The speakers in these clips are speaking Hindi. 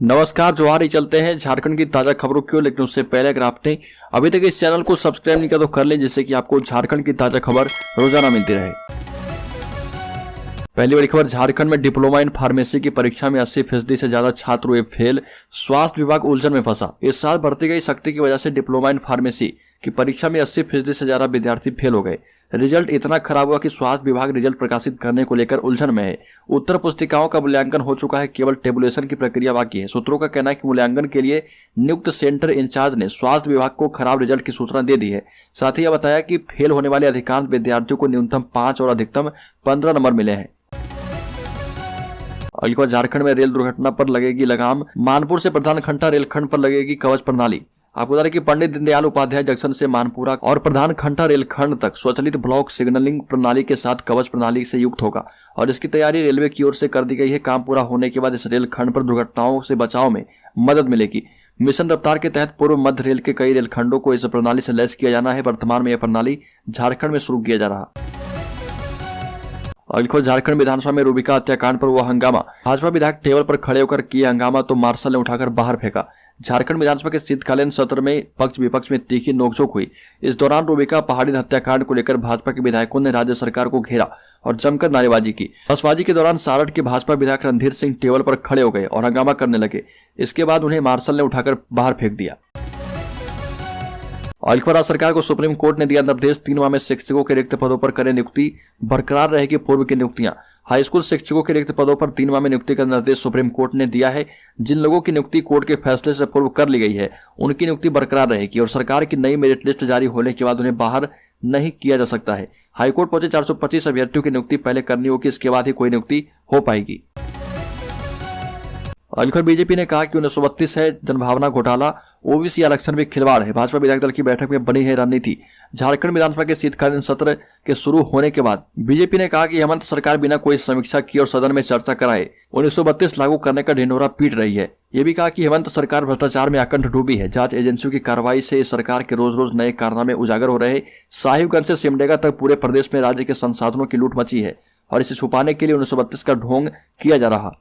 नमस्कार, जोहार ही चलते हैं झारखंड की ताजा खबरों की ओर। लेकिन उससे पहले अगर आपने अभी तक इस चैनल को सब्सक्राइब नहीं किया तो कर लें, जिससे कि आपको झारखंड की ताजा खबर रोजाना मिलती रहे। पहली बड़ी खबर, झारखंड में डिप्लोमा इन फार्मेसी की परीक्षा में 80% से ज्यादा छात्र हुए फेल। स्वास्थ्य विभाग उलझन में फंसा। इस साल बढ़ती गई सख्ती की वजह से डिप्लोमा इन फार्मेसी की परीक्षा में 80% से ज्यादा विद्यार्थी फेल हो गए। रिजल्ट इतना खराब हुआ कि स्वास्थ्य विभाग रिजल्ट प्रकाशित करने को लेकर उलझन में है। उत्तर पुस्तिकाओं का मूल्यांकन हो चुका है, केवल टेबुलेशन की प्रक्रिया बाकी है। सूत्रों का कहना है कि मूल्यांकन के लिए नियुक्त सेंटर इंचार्ज ने स्वास्थ्य विभाग को खराब रिजल्ट की सूचना दे दी है। साथ ही यह बताया कि फेल होने वाले अधिकांश विद्यार्थियों को न्यूनतम 5 और अधिकतम 15 नंबर मिले हैं। अगली बार, झारखंड में रेल दुर्घटना पर लगेगी लगाम। मानपुर से प्रधान खंडा रेलखंड पर लगेगी कवच प्रणाली। आपको बता दें कि पंडित दीनदयाल उपाध्याय जंक्शन से मानपुरा और प्रधान खंडा रेलखंड तक स्वचालित ब्लॉक सिग्नलिंग प्रणाली के साथ कवच प्रणाली से युक्त होगा और इसकी तैयारी रेलवे की ओर से कर दी गई है। काम पूरा होने के बाद इस रेलखंड पर दुर्घटनाओं से बचाव में मदद मिलेगी। मिशन रफ्तार के तहत पूर्व मध्य रेल के कई रेलखंडों को इस प्रणाली से लैस किया जाना है। वर्तमान में यह प्रणाली झारखंड में शुरू किया जा रहा। अगली, झारखंड विधानसभा में रूबिका हत्याकांड पर हुआ हंगामा। भाजपा विधायक टेबल पर खड़े होकर किए हंगामा तो मार्शल ने उठाकर बाहर फेंका। झारखंड विधानसभा के शीतकालीन सत्र में पक्ष विपक्ष में तीखी नोकझोंक हुई। इस दौरान रूबिका पहाड़ी हत्याकांड को लेकर भाजपा के विधायकों ने राज्य सरकार को घेरा और जमकर नारेबाजी की। बसबाजी के दौरान सारठ के भाजपा विधायक रणधीर सिंह टेबल पर खड़े हो गए और हंगामा करने लगे। इसके बाद उन्हें मार्शल ने उठाकर बाहर फेंक दिया। राज्य सरकार को सुप्रीम कोर्ट ने दिया निर्देश, 3 माह में शिक्षकों के रिक्त पदों पर करें नियुक्ति। बरकरार रहेगी पूर्व की नियुक्तियां। हाईस्कूल शिक्षकों के रिक्त पदों पर 3 माह में नियुक्ति का निर्देश सुप्रीम कोर्ट ने दिया है। जिन लोगों की नियुक्ति कोर्ट के फैसले से पूर्व कर ली गई है, उनकी नियुक्ति बरकरार रहेगी और सरकार की नई मेरिट लिस्ट जारी होने के बाद उन्हें बाहर नहीं किया जा सकता है। हाईकोर्ट पहुंचे 425 अभ्यर्थियों की नियुक्ति पहले करनी होगी, इसके बाद ही कोई नियुक्ति हो पाएगी। अलीखर बीजेपी ने कहा कि 1932 है जनभावना घोटाला, ओबीसी आरक्षण भी खिलवाड़ है। भाजपा विधायक दल की बैठक में बनी है रणनीति। झारखंड विधानसभा के शीतकालीन सत्र के शुरू होने के बाद बीजेपी ने कहा कि हेमंत सरकार बिना कोई समीक्षा किए और सदन में चर्चा कराए 1932 लागू करने का ढिंढोरा पीट रही है। ये भी कहा कि हेमंत सरकार भ्रष्टाचार में आकंठ डूबी है। जांच एजेंसियों की कार्रवाई से इस सरकार के रोज रोज नए कारनामे उजागर हो रहे। साहिबगंज से सिमडेगा तक पूरे प्रदेश में राज्य के संसाधनों की लूट मची है और इसे छुपाने के लिए 1932 का ढोंग किया जा रहा।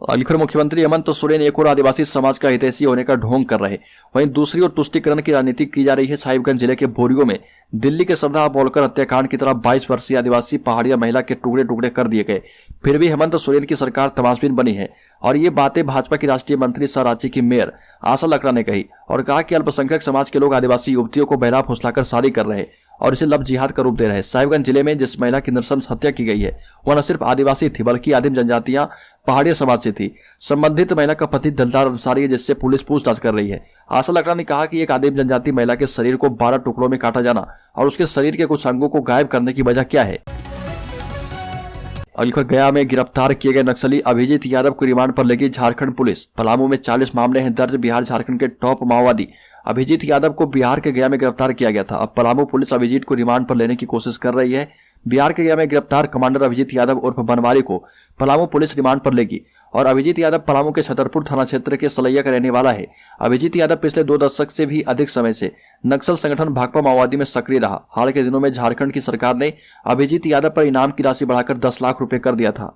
अलीखर मुख्यमंत्री हेमंत सोरेन एक और आदिवासी समाज का हितैषी होने का ढोंग कर रहे, वहीं दूसरी ओर तुष्टीकरण की राजनीति की जा रही है। साहिबगंज जिले के बोरियो में दिल्ली के श्रद्धा बोलकर हत्याकांड की तरह 22 वर्षीय आदिवासी पहाड़िया महिला के टुकड़े टुकड़े कर दिए गए। फिर भी हेमंत सोरेन की सरकार तमाशबीन बनी है और ये बातें भाजपा की राष्ट्रीय मंत्री सह रांची की मेयर आशा लकड़ा ने कही और कहा कि अल्पसंख्यक समाज के लोग आदिवासी युवतियों को बहला फुसलाकर शादी कर रहे और इसे लव जिहाद का रूप दे रहे। साहिबगंज जिले में जिस महिला की नृशंस हत्या की गई है वह न सिर्फ आदिवासी थी बल्कि आदिम जनजातियां पहाड़िया समाज से थी। संबंधित महिला का पति दिलदार अंसारी है, जिससे पुलिस पूछताछ कर रही है। आशा लकड़ा ने कहा कि एक आदिम जनजाति महिला के शरीर को 12 टुकड़ों में काटा जाना और उसके शरीर के कुछ अंगों को गायब करने की वजह क्या है। अलीखर गया में गिरफ्तार किए गए नक्सली अभिजीत यादव को रिमांड पर लेगी झारखंड पुलिस। पलामू में 40 मामले हैं दर्ज। बिहार झारखंड के टॉप माओवादी अभिजीत यादव को बिहार के गया में गिरफ्तार किया गया था। अब पलामू पुलिस अभिजीत को रिमांड पर लेने की कोशिश कर रही है। बिहार के गया में गिरफ्तार कमांडर अभिजीत यादव उर्फ बनवारी को पलामू पुलिस रिमांड पर लेगी और अभिजीत यादव पलामू के छतरपुर थाना क्षेत्र के सलैया का रहने वाला है। अभिजीत यादव पिछले 2 दशक से भी अधिक समय से नक्सल संगठन भाकपा माओवादी में सक्रिय रहा। हाल के दिनों में झारखंड की सरकार ने अभिजीत यादव पर इनाम की राशि बढ़ाकर 10 लाख रुपए कर दिया था।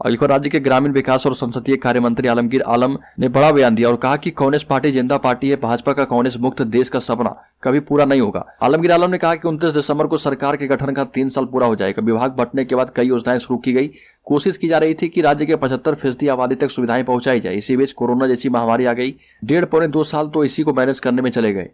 अलीखर राज्य के ग्रामीण विकास और संसदीय कार्य मंत्री आलमगीर आलम ने बड़ा बयान दिया और कहा कि कांग्रेस पार्टी जिंदा पार्टी है। भाजपा का कांग्रेस मुक्त देश का सपना कभी पूरा नहीं होगा। आलमगीर आलम ने कहा कि 29 दिसंबर को सरकार के गठन का 3 साल पूरा हो जाएगा। विभाग बंटने के बाद कई योजनाएं शुरू की गई। कोशिश की जा रही थी कि राज्य के 75% आबादी तक सुविधाएं पहुंचाई जाए। इसी बीच कोरोना जैसी महामारी आ गई। 1.5-2 साल तो इसी को मैनेज करने में चले गए।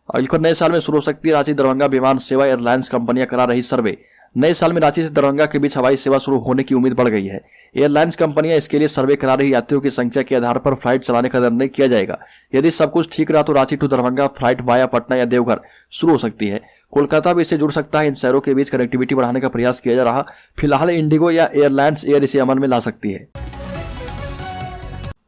अलीखर नए साल में शुरू हो सकती है रांची दरभंगा विमान सेवा। एयरलाइंस कंपनियां करा रही सर्वे। नए साल में रांची से दरभंगा के बीच हवाई सेवा शुरू होने की उम्मीद बढ़ गई है। एयरलाइंस कंपनियां इसके लिए सर्वे करा रही। यात्रियों की संख्या के आधार पर फ्लाइट चलाने का निर्णय किया जाएगा। यदि सब कुछ ठीक रहा तो Ranchi to Darbhanga flight via Patna या देवघर शुरू हो सकती है। कोलकाता भी इससे जुड़ सकता है। इन शहरों के बीच कनेक्टिविटी बढ़ाने का प्रयास किया जा रहा। फिलहाल इंडिगो या एयरलाइंस एयर इसे अमल में ला सकती है।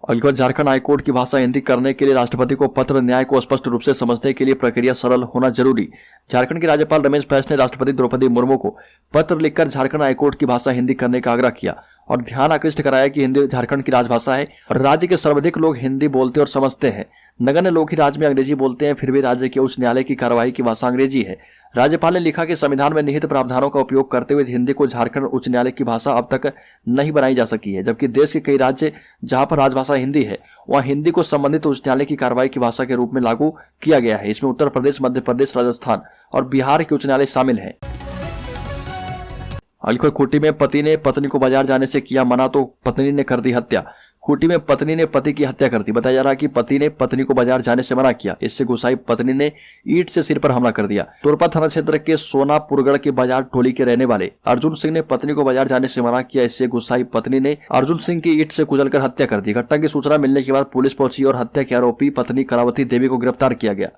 अलीखर झारखंड हाईकोर्ट की भाषा हिंदी करने के लिए राष्ट्रपति को पत्र। न्याय को स्पष्ट रूप से समझने के लिए प्रक्रिया सरल होना जरूरी। झारखंड के राज्यपाल रमेश बैस ने राष्ट्रपति द्रौपदी मुर्मू को पत्र लिखकर झारखंड हाईकोर्ट की भाषा हिंदी करने का आग्रह किया और ध्यान आकृष्ट कराया कि हिंदी झारखंड की राजभाषा है और राज्य के सर्वाधिक लोग हिंदी बोलते और समझते हैं। नगण्य लोग ही राज्य में अंग्रेजी बोलते हैं, फिर भी राज्य के उच्च न्यायालय की कार्यवाही की भाषा अंग्रेजी है। राज्यपाल ने लिखा कि संविधान में निहित प्रावधानों का उपयोग करते हुए हिंदी को झारखंड उच्च न्यायालय की भाषा अब तक नहीं बनाई जा सकी है, जबकि देश के कई राज्य जहां पर राजभाषा हिंदी है वहां हिंदी को संबंधित उच्च न्यायालय की कार्रवाई की भाषा के रूप में लागू किया गया है। इसमें उत्तर प्रदेश, मध्य प्रदेश, राजस्थान और बिहार के उच्च न्यायालय शामिल है। अलीगढ़ खूंटी में पति ने पत्नी को बाजार जाने से किया मना तो पत्नी ने कर दी हत्या। खूंटी में पत्नी ने पति की हत्या कर दी। बताया जा रहा है कि पति ने पत्नी को बाजार जाने से मना किया। इससे गुस्साई पत्नी ने ईंट से सिर पर हमला कर दिया। तोरपा थाना क्षेत्र के सोनापुरगढ़ के बाजार टोली के रहने वाले अर्जुन सिंह ने पत्नी को बाजार जाने से मना किया। इससे गुस्साई पत्नी ने अर्जुन सिंह की ईंट से कुचलकर हत्या कर दी। घटना की सूचना मिलने के बाद पुलिस पहुंची और हत्या के आरोपी पत्नी करावती देवी को गिरफ्तार किया गया।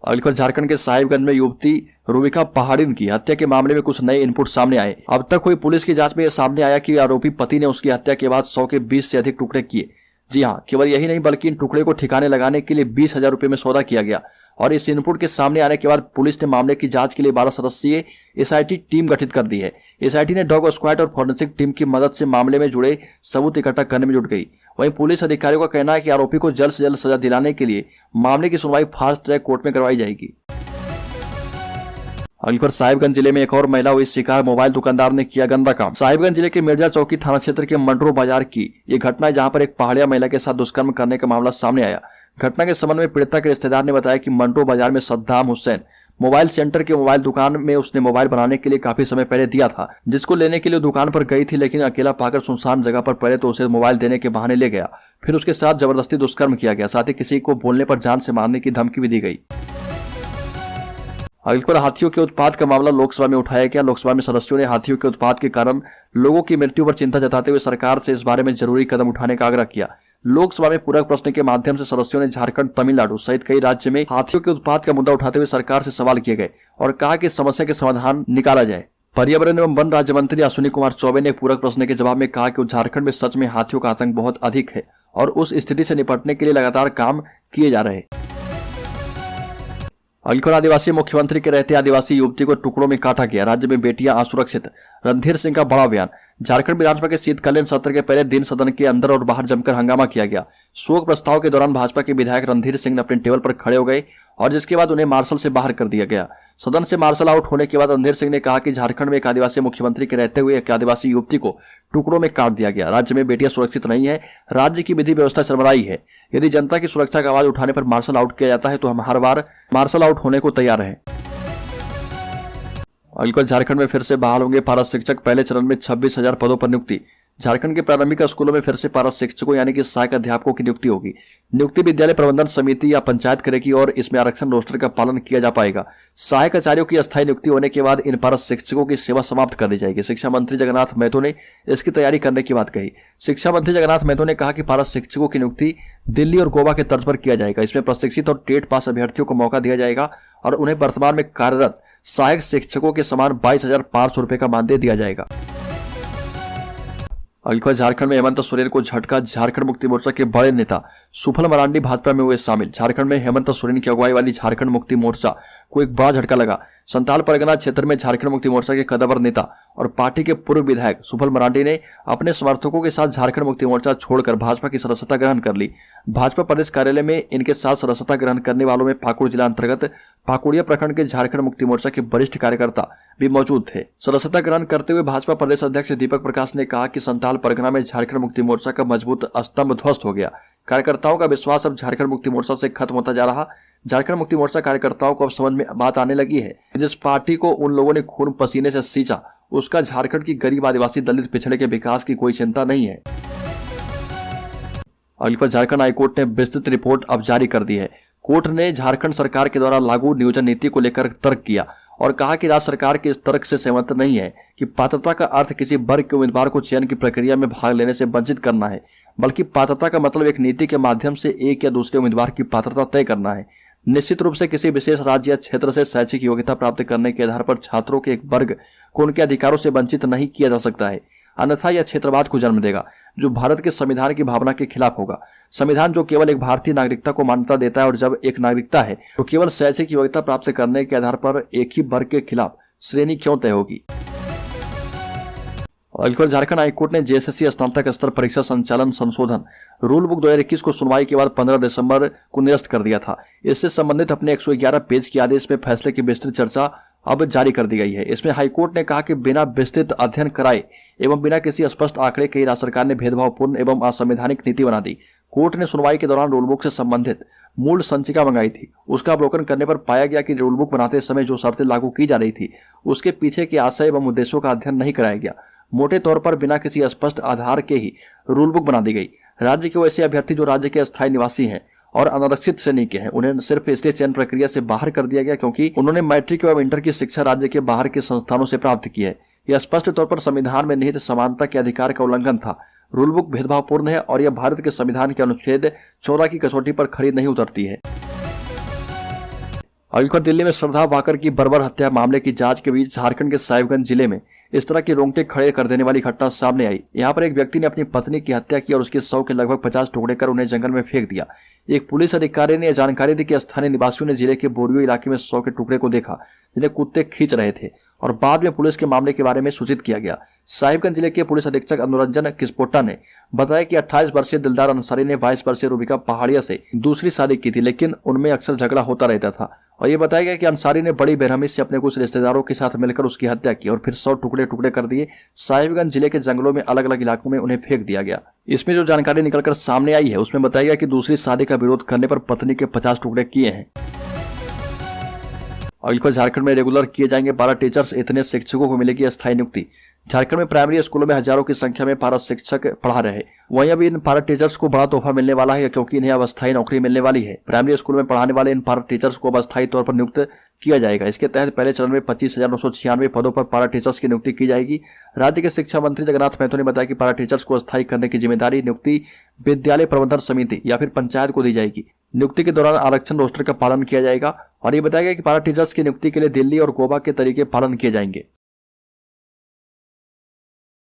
अलीगढ़ झारखंड के साहिबगंज में युवती रूबिका पहाड़िन की हत्या के मामले में कुछ नए इनपुट सामने आए। अब तक हुई पुलिस की जांच में यह सामने आया कि आरोपी पति ने उसकी हत्या के बाद 100 के 20 से अधिक टुकड़े किए। जी हां, केवल यही नहीं बल्कि इन टुकड़े को ठिकाने लगाने के लिए 20,000 रुपए में सौदा किया गया। और इस इनपुट के सामने आने के बाद पुलिस ने मामले की जांच के लिए 12 सदस्यीय एसआईटी टीम गठित कर दी है। एसआईटी ने डॉग स्क्वाड और फॉरेंसिक टीम की मदद से मामले में जुड़े सबूत इकट्ठा करने में जुट गई। वहीं पुलिस अधिकारियों का कहना है कि आरोपी को जल्द से जल्द सजा दिलाने के लिए मामले की सुनवाई फास्ट ट्रैक कोर्ट में करवाई जाएगी। अलीगढ़ साहिबगंज जिले में एक और महिला हुई शिकार। मोबाइल दुकानदार ने किया गंदा काम। साहिबगंज जिले के मिर्जा चौकी थाना क्षेत्र के मंडरो बाजार की ये घटना है, जहां पर एक पहाड़िया महिला के साथ दुष्कर्म करने का मामला सामने आया। घटना के संबंध में पीड़िता के रिश्तेदार ने बताया कि मंडरो बाजार में सद्दाम हुसैन मोबाइल सेंटर के मोबाइल दुकान में उसने मोबाइल बनाने के लिए काफी समय पहले दिया था, जिसको लेने के लिए दुकान पर गई थी, लेकिन अकेला पाकर सुनसान जगह पर पहले तो उसे मोबाइल देने के बहाने ले गया, फिर उसके साथ जबरदस्ती दुष्कर्म किया गया। साथ ही किसी को बोलने पर जान से मारने की धमकी भी दी गई। अलीगढ़ हाथियों के उत्पात का मामला लोकसभा में उठाया गया। लोकसभा में सदस्यों ने हाथियों के उत्पात के कारण लोगों की मृत्यु पर चिंता जताते हुए सरकार से इस बारे में जरूरी कदम उठाने का आग्रह किया। लोकसभा में पूरक प्रश्न के माध्यम से सदस्यों ने झारखंड, तमिलनाडु सहित कई राज्य में हाथियों के उत्पात का मुद्दा उठाते हुए सरकार से सवाल किए गए और कहा कि इस समस्या के समाधान निकाला जाए। पर्यावरण एवं वन राज्य मंत्री अश्विनी कुमार चौबे ने पूरक प्रश्न के जवाब में कहा कि झारखंड में सच में हाथियों का आतंक बहुत अधिक है और उस स्थिति से निपटने के लिए लगातार काम किए जा रहे हैं। अलीगढ़ आदिवासी मुख्यमंत्री के रहते आदिवासी युवती को टुकड़ों में काटा गया। राज्य में बेटियां असुरक्षित। रणधीर सिंह का बड़ा बयान। झारखंड विधानसभा के शीतकालीन सत्र के पहले दिन सदन के अंदर और बाहर जमकर हंगामा किया गया। शोक प्रस्ताव के दौरान भाजपा के विधायक रणधीर सिंह ने अपने टेबल पर खड़े हो गए और जिसके बाद उन्हें मार्शल से बाहर कर दिया गया। सदन से मार्शल आउट होने के बाद रणधीर सिंह ने कहा कि झारखंड में एक आदिवासी मुख्यमंत्री के रहते हुए एक आदिवासी युवती को टुकड़ों में काट दिया गया। राज्य में बेटियां सुरक्षित नहीं है। राज्य की विधि व्यवस्था चरमराई है। यदि जनता की सुरक्षा का आवाज उठाने पर मार्शल आउट किया जाता है तो हम हर बार मार्शल आउट होने को तैयार हैं। अलीगढ़ झारखंड में फिर से बहाल होंगे पारा शिक्षक। पहले चरण में 26,000 पदों पर नियुक्ति। झारखंड के प्रारंभिक स्कूलों में फिर से पारा शिक्षकों यानी कि सहायक अध्यापकों की नियुक्ति होगी। नियुक्ति विद्यालय प्रबंधन समिति या पंचायत करेगी और इसमें आरक्षण रोस्टर का पालन किया जा पाएगा। सहायक आचार्यों की अस्थायी नियुक्ति होने के बाद इन पारा शिक्षकों की सेवा समाप्त कर दी जाएगी। शिक्षा मंत्री जगन्नाथ महतो ने इसकी तैयारी करने की बात कही। शिक्षा मंत्री जगन्नाथ महतो ने कहा कि पारा शिक्षकों की नियुक्ति दिल्ली और गोवा के तर्ज पर किया जाएगा। इसमें प्रशिक्षित और टेट पास अभ्यर्थियों को मौका दिया जाएगा और उन्हें वर्तमान में कार्यरत सहायक शिक्षकों के समान 22,500 रुपए का मानदेय दिया जाएगा। अलीगढ़ झारखंड में हेमंत सोरेन को झटका। झारखंड मुक्ति मोर्चा के बड़े नेता सुफल मरांडी भाजपा में हुए शामिल। झारखंड में हेमंत सोरेन की अगुवाई वाली झारखंड मुक्ति मोर्चा को एक बड़ा झटका लगा। संताल परगना क्षेत्र में झारखंड मुक्ति मोर्चा के कद्दावर नेता और पार्टी के पूर्व विधायक सुफल मरांडी ने अपने समर्थकों के साथ झारखंड मुक्ति मोर्चा छोड़कर भाजपा की सदस्यता ग्रहण कर ली। भाजपा प्रदेश कार्यालय में इनके साथ सदस्यता ग्रहण करने वालों में पाकुड़ जिला अंतर्गत पाकुड़िया प्रखंड के झारखंड मुक्ति मोर्चा के वरिष्ठ कार्यकर्ता भी मौजूद थे। सदस्यता ग्रहण करते हुए भाजपा प्रदेश अध्यक्ष दीपक प्रकाश ने कहा कि संताल परगना में झारखंड मुक्ति मोर्चा का मजबूत स्तंभ ध्वस्त हो गया। कार्यकर्ताओं का विश्वास अब झारखंड मुक्ति मोर्चा से खत्म होता जा रहा। झारखंड मुक्ति मोर्चा कार्यकर्ताओं को अब समझ में बात आने लगी है। जिस पार्टी को उन लोगों ने खून पसीने से सींचा, उसका झारखंड की गरीब, आदिवासी, दलित, पिछड़े के विकास की कोई चिंता नहीं है। अलीगढ़ झारखंड हाईकोर्ट ने विस्तृत रिपोर्ट अब जारी कर दी है। कोर्ट ने झारखंड सरकार के द्वारा लागू नियोजन नीति को लेकर तर्क किया और कहा कि राज्य सरकार के इस तर्क से सहमत नहीं है कि पात्रता का अर्थ किसी वर्ग के उम्मीदवार को चयन की प्रक्रिया में भाग लेने से वंचित करना है, बल्कि पात्रता का मतलब एक नीति के माध्यम से एक या दूसरे उम्मीदवार की पात्रता तय करना है। निश्चित रूप से किसी विशेष राज्य या क्षेत्र से शैक्षिक योग्यता प्राप्त करने के आधार पर छात्रों के एक वर्ग को उनके अधिकारों से वंचित नहीं किया जा सकता है, अन्यथा यह क्षेत्रवाद को जन्म देगा, जो भारत के संविधान की भावना के खिलाफ होगा। संविधान जो केवल एक भारतीय नागरिकता को मान्यता देता है और जब एक नागरिकता है तो केवल शैक्षिक योग्यता प्राप्त करने के आधार पर एक ही वर्ग के खिलाफ श्रेणी क्यों तय होगी। और झारखंड हाईकोर्ट ने जेएसएससी स्नातक स्तर परीक्षा संचालन संशोधन रूल बुक 2021 को सुनवाई के बाद 15 दिसंबर को निरस्त कर दिया था। इससे संबंधित अपने 111 पेज के आदेश में फैसले की विस्तृत चर्चा अब जारी कर दी गई है। इसमें हाईकोर्ट ने कहा कि बिना विस्तृत अध्ययन कराए एवं बिना किसी स्पष्ट आंकड़े के राज्य सरकार ने भेदभावपूर्ण एवं असंवैधानिक नीति बना दी। कोर्ट ने सुनवाई के दौरान रूलबुक से संबंधित मूल संचिका मंगाई थी। उसका अवलोकन करने पर पाया गया कि रूलबुक बनाते समय जो शर्तें लागू की जा रही थी उसके पीछे के आशय एवं उद्देश्यों का अध्ययन नहीं कराया गया। मोटे तौर पर बिना किसी स्पष्ट आधार के ही रूलबुक बना दी गई। राज्य के वैसे अभ्यर्थी जो राज्य के स्थायी निवासी हैं और अनारक्षित श्रेणी के हैं, उन्हें सिर्फ इसलिए चयन प्रक्रिया से बाहर कर दिया गया क्योंकि उन्होंने मैट्रिक एवं इंटर की शिक्षा राज्य के बाहर के संस्थानों से प्राप्त की है। यह स्पष्ट तौर पर संविधान में निहित समानता के अधिकार का उल्लंघन था। रूलबुक भेदभावपूर्ण है और यह भारत के संविधान के अनुच्छेद 14 की कसौटी पर खरी नहीं उतरती है। और दिल्ली में श्रद्धा वाकर की बर्बर हत्या मामले की जांच के बीच झारखंड के साहिबगंज जिले में इस तरह के रोंगटे खड़े कर देने वाली घटना सामने आई। यहाँ पर एक व्यक्ति ने अपनी पत्नी की हत्या की और उसके शव के लगभग 50 टुकड़े कर उन्हें जंगल में फेंक दिया। एक पुलिस अधिकारी ने जानकारी दी कि स्थानीय निवासियों ने जिले के बोरियो इलाके में शव के टुकड़े को देखा जिन्हें कुत्ते खींच रहे थे और बाद में पुलिस के मामले के बारे में सूचित किया गया। साहिबगंज जिले के पुलिस अधीक्षक अनुरंजन किस्पोट्टा ने बताया कि 28 वर्षीय दिलदार अंसारी ने 22 वर्षीय रूबिका पहाड़िया से दूसरी शादी की थी, लेकिन उनमें अक्सर झगड़ा होता रहता था। और ये बताया गया कि अंसारी ने बड़ी बेरहमी से अपने कुछ रिश्तेदारों के साथ मिलकर उसकी हत्या की और फिर 100 टुकड़े टुकड़े कर दिए। साहिबगंज जिले के जंगलों में अलग अलग इलाकों में उन्हें फेंक दिया गया। इसमें जो जानकारी निकलकर सामने आई है उसमें बताया गया कि दूसरी शादी का विरोध करने पर पत्नी के 50 टुकड़े किए हैं। और झारखंड में रेगुलर किए जाएंगे पारा टीचर्स, इतने शिक्षकों को मिलेगी अस्थायी नियुक्ति। झारखंड में प्राइमरी स्कूलों में हजारों की संख्या में पारा शिक्षक पढ़ा रहे। वहीं अभी इन पारा टीचर्स को बड़ा तोहफा मिलने वाला है क्योंकि इन्हें अब अस्थायी नौकरी मिलने वाली है। प्राइमरी स्कूल में पढ़ाने वाले इन पारा टीचर्स को अब अस्थायी तौर पर नियुक्त किया जाएगा। इसके तहत पहले चरण में 25,996 पदों पर पारा टीचर्स की नियुक्ति की जाएगी। राज्य के शिक्षा मंत्री जगन्नाथ महतो ने बताया कि पारा टीचर्स को अस्थायी करने की जिम्मेदारी नियुक्ति विद्यालय प्रबंधन समिति या फिर पंचायत को दी जाएगी। नियुक्ति के दौरान आरक्षण रोस्टर का पालन किया जाएगा और ये बताया गया कि पारा टीचर्स की नियुक्ति के लिए दिल्ली और गोवा के तरीके पालन किए जाएंगे।